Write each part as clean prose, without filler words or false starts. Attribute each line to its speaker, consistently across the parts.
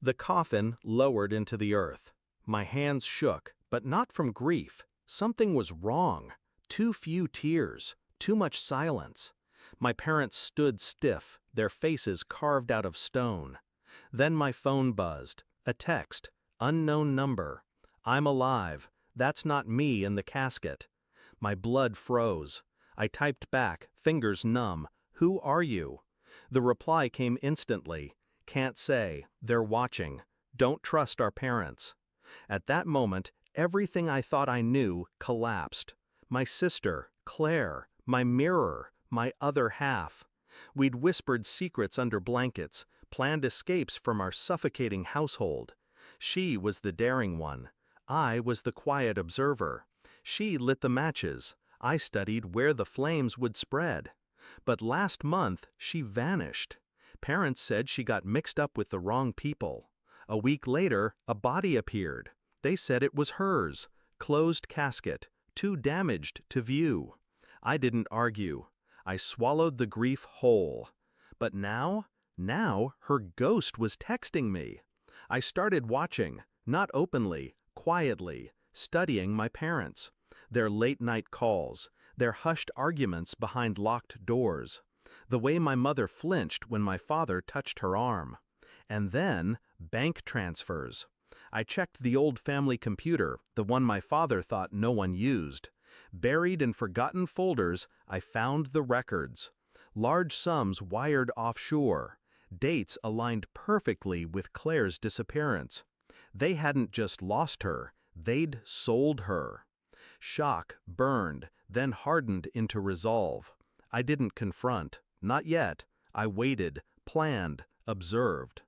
Speaker 1: The coffin lowered into the earth. My hands shook, but not from grief. Something was wrong. Too few tears, too much silence. My parents stood stiff, their faces carved out of stone. Then my phone buzzed. A text, unknown number. "I'm alive. That's not me in the casket." My blood froze. I typed back, fingers numb, "Who are you?" The reply came instantly. "Can't say. They're watching. Don't trust our parents." At that moment, everything I thought I knew collapsed. My sister, Claire, my mirror, my other half. We'd whispered secrets under blankets, planned escapes from our suffocating household. She was the daring one. I was the quiet observer. She lit the matches. I studied where the flames would spread. But last month, she vanished. Parents said she got mixed up with the wrong people. A week later, a body appeared. They said it was hers. Closed casket, too damaged to view. I didn't argue. I swallowed the grief whole. But now her ghost was texting me. I started watching, not openly, quietly, studying my parents. Their late-night calls, their hushed arguments behind locked doors. The way my mother flinched when my father touched her arm. And then, bank transfers. I checked the old family computer, the one my father thought no one used. Buried in forgotten folders, I found the records. Large sums wired offshore. Dates aligned perfectly with Claire's disappearance. They hadn't just lost her, they'd sold her. Shock burned, then hardened into resolve. I didn't confront, not yet. I waited, planned, observed.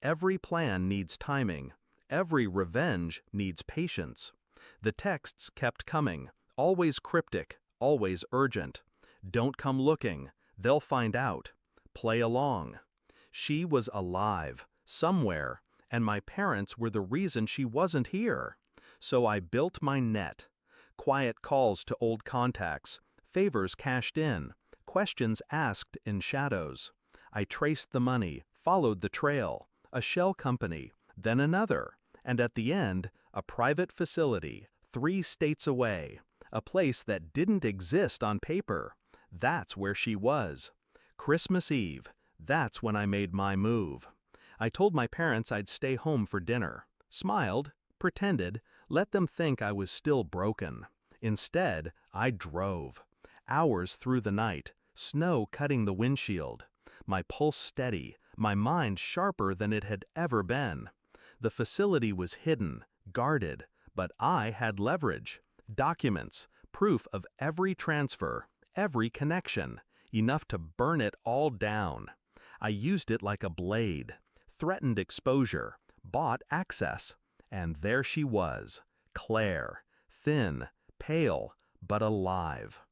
Speaker 1: Every plan needs timing. Every revenge needs patience. The texts kept coming, always cryptic, always urgent. Don't come looking, they'll find out. Play along. She was alive, somewhere, and my parents were the reason she wasn't here. So I built my net. Quiet calls to old contacts, favors cashed in, questions asked in shadows. I traced the money, followed the trail, a shell company, then another, and at the end, a private facility, 3 states away, a place that didn't exist on paper. That's where she was. Christmas Eve, that's when I made my move. I told my parents I'd stay home for dinner, smiled, pretended, let them think I was still broken. Instead, I drove. Hours through the night, snow cutting the windshield. My pulse steady, my mind sharper than it had ever been. The facility was hidden, guarded, but I had leverage. Documents, proof of every transfer, every connection, enough to burn it all down. I used it like a blade, threatened exposure, bought access. And there she was, Claire, thin, pale, but alive.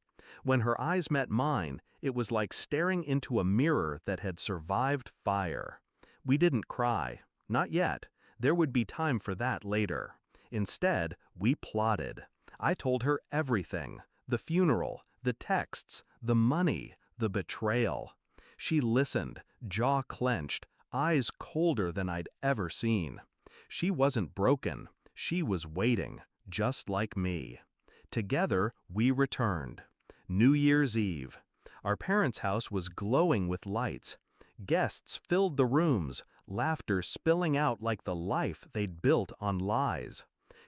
Speaker 1: When her eyes met mine, it was like staring into a mirror that had survived fire. We didn't cry, not yet. There would be time for that later. Instead, we plotted. I told her everything, the funeral, the texts, the money, the betrayal. She listened, jaw clenched, eyes colder than I'd ever seen. She wasn't broken, she was waiting, just like me. Together, we returned. New Year's Eve. Our parents' house was glowing with lights. Guests filled the rooms, laughter spilling out like the life they'd built on lies.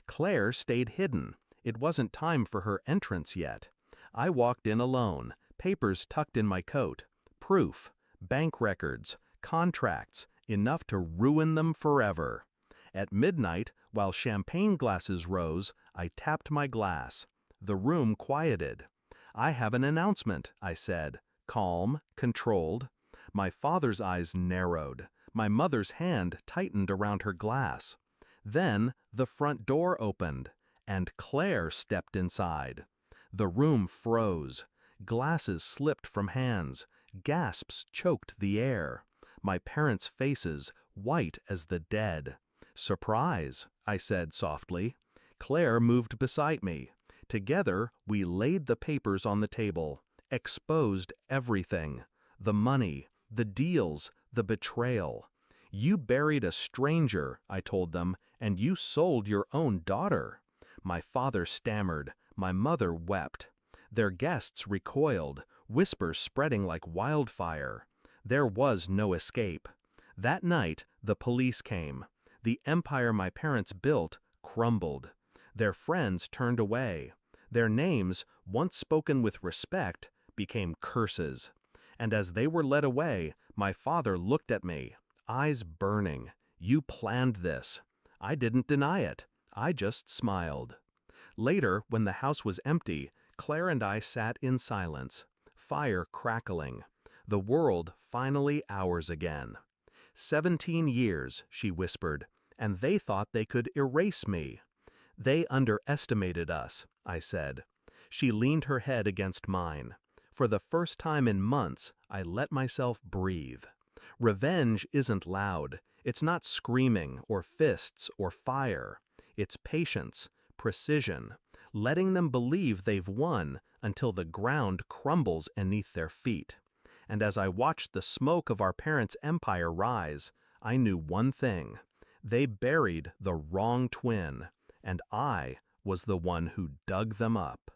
Speaker 1: Claire stayed hidden. It wasn't time for her entrance yet. I walked in alone, papers tucked in my coat. Proof, bank records, contracts, enough to ruin them forever. At midnight, while champagne glasses rose, I tapped my glass. The room quieted. "I have an announcement," I said, calm, controlled. My father's eyes narrowed. My mother's hand tightened around her glass. Then the front door opened, and Claire stepped inside. The room froze. Glasses slipped from hands. Gasps choked the air. My parents' faces, white as the dead. "Surprise," I said softly. Claire moved beside me. Together, we laid the papers on the table, exposed everything. The money, the deals, the betrayal. "You buried a stranger," I told them, "and you sold your own daughter." My father stammered, my mother wept. Their guests recoiled, whispers spreading like wildfire. There was no escape. That night, the police came. The empire my parents built crumbled. Their friends turned away. Their names, once spoken with respect, became curses. And as they were led away, my father looked at me, eyes burning. "You planned this." I didn't deny it. I just smiled. Later, when the house was empty, Claire and I sat in silence, fire crackling. The world finally ours again. 17 years, she whispered, and they thought they could erase me. They underestimated us, I said. She leaned her head against mine. For the first time in months, I let myself breathe. Revenge isn't loud. It's not screaming or fists or fire. It's patience, precision, letting them believe they've won until the ground crumbles beneath their feet. And as I watched the smoke of our parents' empire rise, I knew one thing. They buried the wrong twin, and I was the one who dug them up.